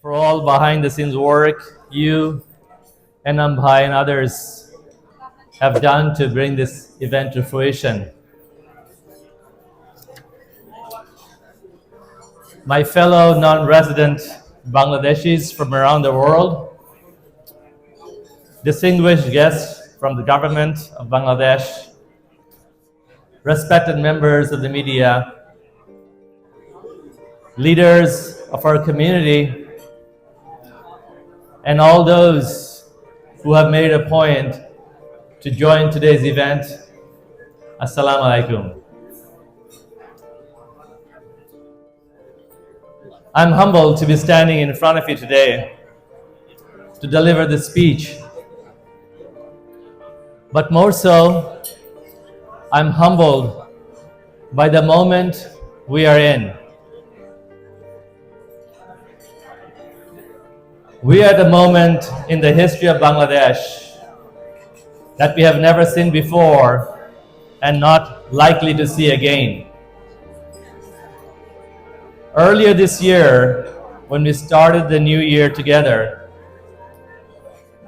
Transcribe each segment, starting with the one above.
for all behind the scenes work you and Ambhai and others have done to bring this event to fruition. My fellow non-resident Bangladeshis from around the world, distinguished guests from the government of Bangladesh, respected members of the media, leaders of our community, and all those who have made it a point to join today's event, Assalamu alaikum. I'm humbled to be standing in front of you today to deliver this speech. But more so, I'm humbled by the moment we are in. We are at a moment in the history of Bangladesh that we have never seen before and not likely to see again. Earlier this year, when we started the new year together,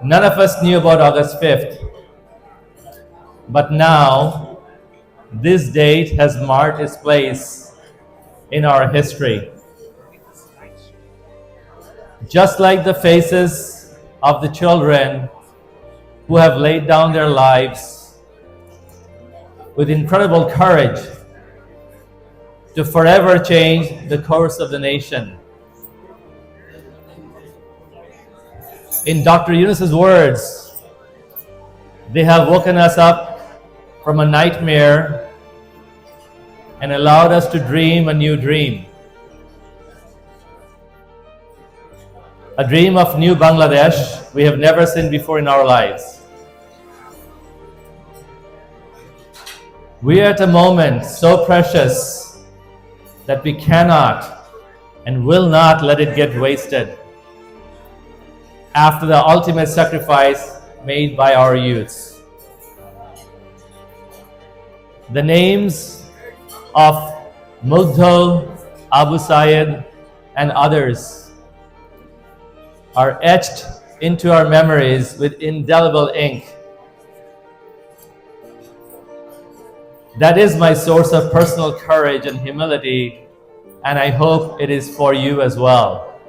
none of us knew about August 5th. But now, this date has marked its place in our history. Just like the faces of the children who have laid down their lives with incredible courage to forever change the course of the nation. In Dr. Yunus's words, they have woken us up from a nightmare and allowed us to dream a new dream. A dream of new Bangladesh we have never seen before in our lives. We are at a moment so precious that we cannot and will not let it get wasted after the ultimate sacrifice made by our youths. The names of Mugdho, Abu Sayed, and others are etched into our memories with indelible ink. That is my source of personal courage and humility, and I hope it is for you as well.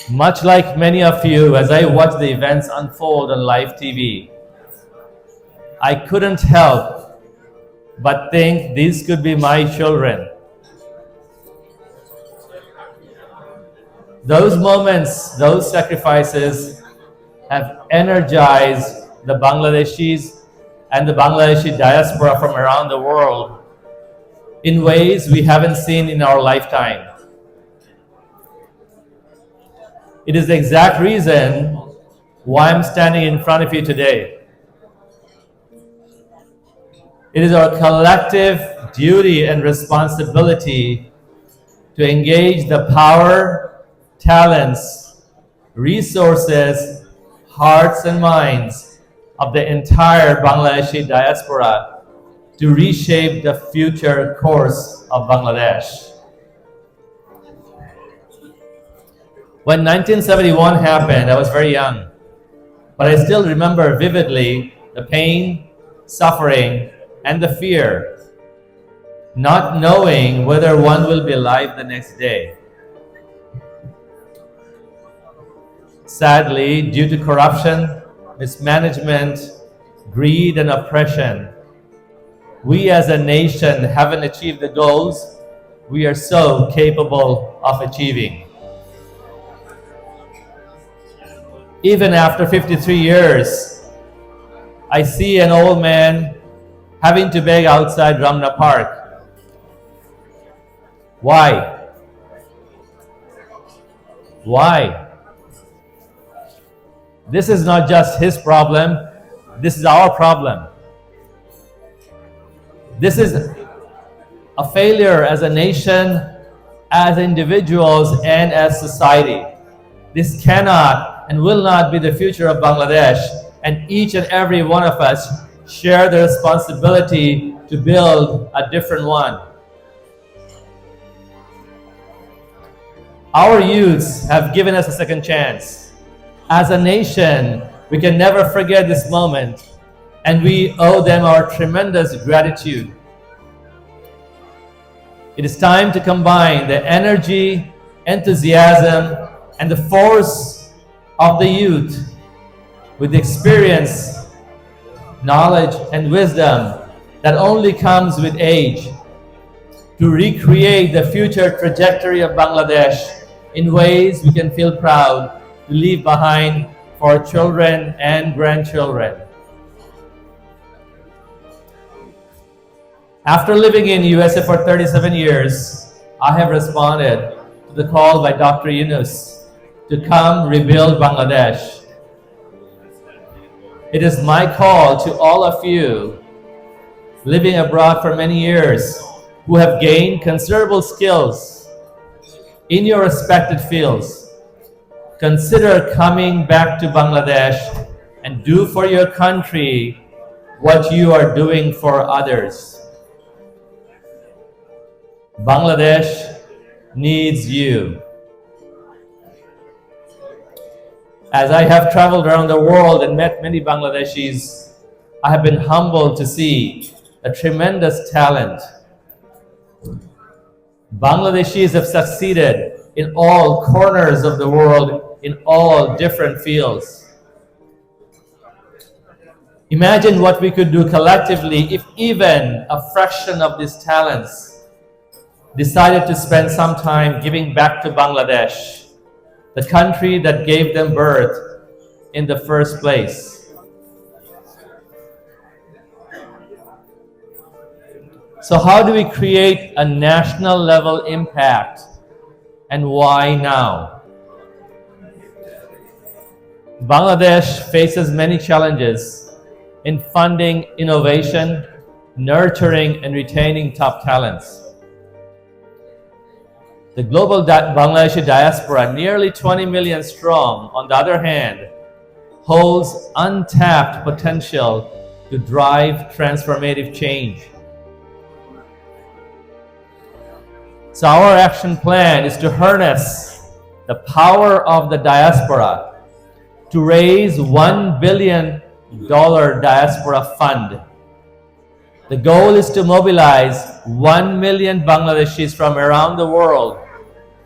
Much like many of you, as I watch the events unfold on live TV, I couldn't help but think these could be my children. Those moments, those sacrifices have energized the Bangladeshis and the Bangladeshi diaspora from around the world in ways we haven't seen in our lifetime. It is the exact reason why I'm standing in front of you today. It is our collective duty and responsibility to engage the power, talents, resources, hearts, and minds of the entire Bangladeshi diaspora to reshape the future course of Bangladesh. When 1971 happened, I was very young, but I still remember vividly the pain, suffering, and the fear, not knowing whether one will be alive the next day. Sadly, due to corruption, mismanagement, greed, and oppression, we as a nation haven't achieved the goals we are so capable of achieving. Even after 53 years, I see an old man having to beg outside Ramna Park. Why? Why? This is not just his problem, this is our problem. This is a failure as a nation, as individuals, and as society. This cannot and will not be the future of Bangladesh, and each and every one of us share the responsibility to build a different one. Our youths have given us a second chance. As a nation, we can never forget this moment, and we owe them our tremendous gratitude. It is time to combine the energy, enthusiasm, and the force of the youth with the experience, knowledge, and wisdom that only comes with age to recreate the future trajectory of Bangladesh in ways we can feel proud to leave behind for our children and grandchildren. After living in USA for 37 years, I have responded to the call by Dr. Yunus to come rebuild Bangladesh. It is my call to all of you living abroad for many years who have gained considerable skills in your respected fields. Consider coming back to Bangladesh and do for your country what you are doing for others. Bangladesh needs you. As I have traveled around the world and met many Bangladeshis, I have been humbled to see a tremendous talent. Bangladeshis have succeeded in all corners of the world in all different fields. Imagine what we could do collectively if even a fraction of these talents decided to spend some time giving back to Bangladesh, the country that gave them birth in the first place. So how do we create a national level impact, and why now? Bangladesh faces many challenges in funding innovation, nurturing and retaining top talents. The global Bangladeshi diaspora, nearly 20 million strong, on the other hand, holds untapped potential to drive transformative change. So our action plan is to harness the power of the diaspora to raise $1 billion diaspora fund. The goal is to mobilize 1 million Bangladeshis from around the world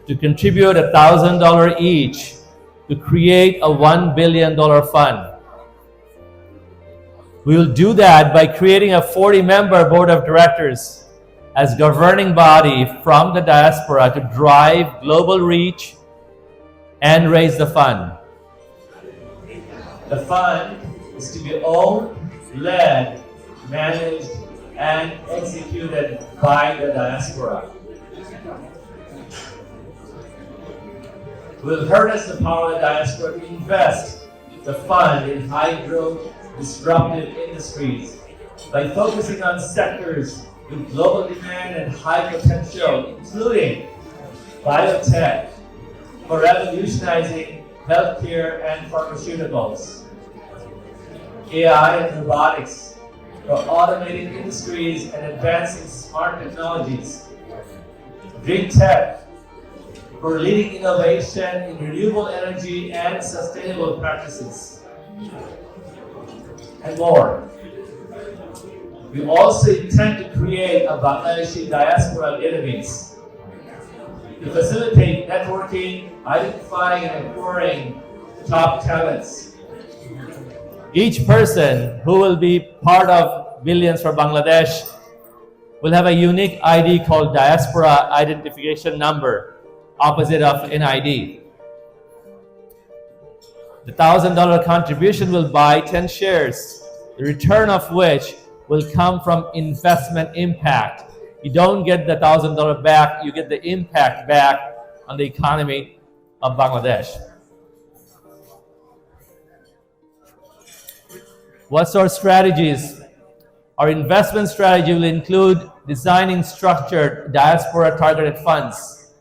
to contribute $1,000 each to create a $1 billion fund. We will do that by creating a 40-member board of directors as governing body from the diaspora to drive global reach and raise the fund. The fund is to be owned, led, managed, and executed by the diaspora. Will harness the power of the diaspora to invest the fund in high-growth, disruptive industries by focusing on sectors with global demand and high potential, including biotech for revolutionizing healthcare and pharmaceuticals, AI and robotics for automating industries and advancing smart technologies, green tech for leading innovation in renewable energy and sustainable practices, and more. We also intend to create a Bangladeshi diaspora database to facilitate networking, identifying, and acquiring top talents. Each person who will be part of Billions for Bangladesh will have a unique ID called Diaspora Identification Number, opposite of NID. The $1,000 contribution will buy 10 shares, the return of which will come from investment impact. You don't get the $1,000 back, you get the impact back on the economy of Bangladesh. What's our strategies? Our investment strategy will include designing structured diaspora targeted funds,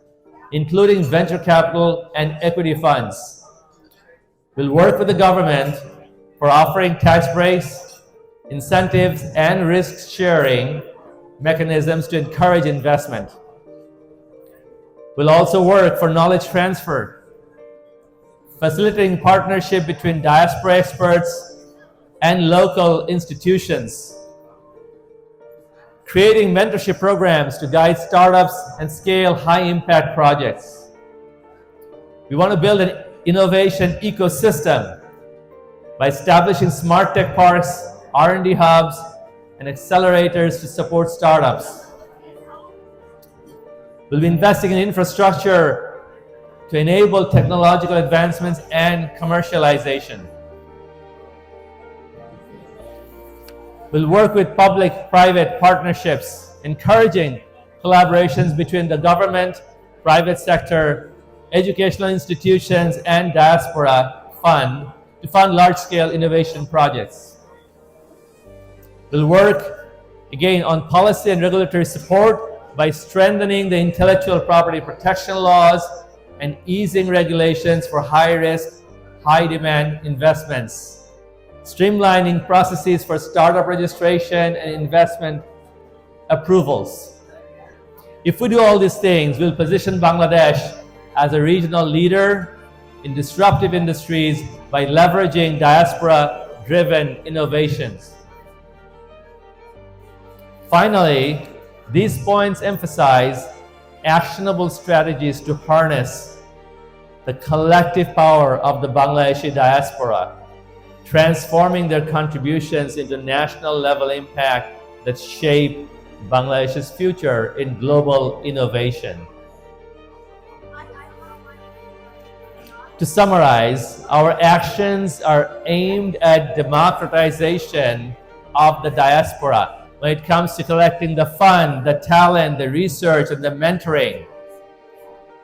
including venture capital and equity funds. We'll work with the government for offering tax breaks, incentives, and risk sharing mechanisms to encourage investment. We'll also work for knowledge transfer, facilitating partnership between diaspora experts and local institutions, creating mentorship programs to guide startups and scale high-impact projects. We want to build an innovation ecosystem by establishing smart tech parks, R&D hubs, and accelerators to support startups. We'll be investing in infrastructure to enable technological advancements and commercialization. We'll work with public-private partnerships, encouraging collaborations between the government, private sector, educational institutions, and diaspora to fund large-scale innovation projects. We'll work, again, on policy and regulatory support by strengthening the intellectual property protection laws and easing regulations for high-risk, high-demand investments, streamlining processes for startup registration and investment approvals. If we do all these things, we'll position Bangladesh as a regional leader in disruptive industries by leveraging diaspora-driven innovations. Finally, these points emphasize actionable strategies to harness the collective power of the Bangladeshi diaspora, transforming their contributions into national-level impact that shape Bangladesh's future in global innovation. To summarize, our actions are aimed at democratization of the diaspora when it comes to collecting the fund, the talent, the research, and the mentoring.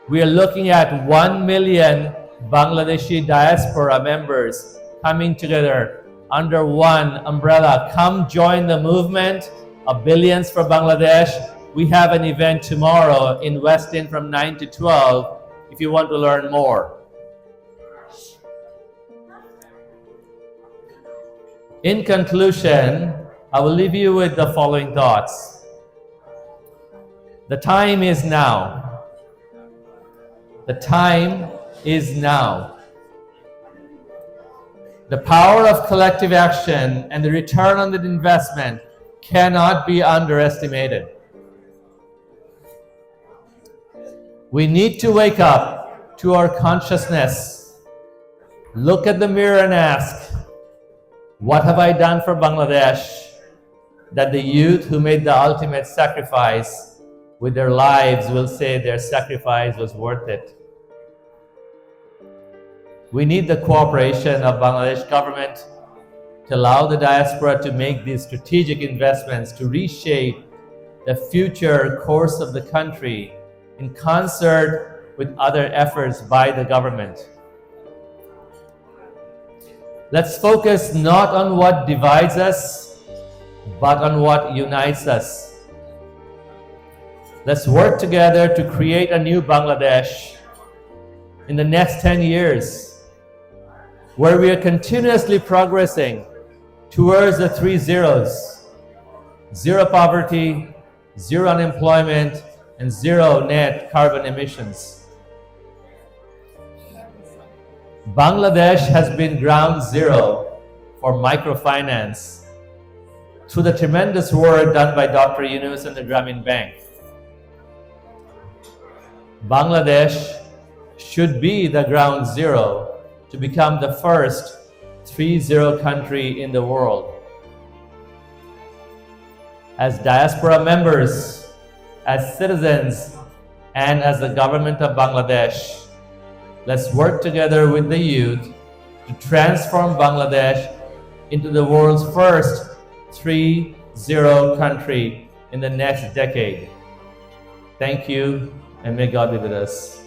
We are looking at 1 million Bangladeshi diaspora members coming together under one umbrella. Come join the movement of Billions for Bangladesh. We have an event tomorrow in Westin from 9 to 12 if you want to learn more. In conclusion, I will leave you with the following thoughts. The time is now. The time is now. The power of collective action and the return on that investment cannot be underestimated. We need to wake up to our consciousness, look at the mirror and ask, what have I done for Bangladesh that the youth who made the ultimate sacrifice with their lives will say their sacrifice was worth it? We need the cooperation of Bangladesh government to allow the diaspora to make these strategic investments to reshape the future course of the country in concert with other efforts by the government. Let's focus not on what divides us, but on what unites us. Let's work together to create a new Bangladesh in the next 10 years, where we are continuously progressing towards the 3 zeros: zero poverty, zero unemployment, and zero net carbon emissions. Bangladesh has been ground zero for microfinance through the tremendous work done by Dr. Yunus and the Grameen Bank. Bangladesh should be the ground zero to become the first 3-0 country in the world. As diaspora members, as citizens, and as the government of Bangladesh, let's work together with the youth to transform Bangladesh into the world's first 3-0 country in the next decade. Thank you, and may God be with us.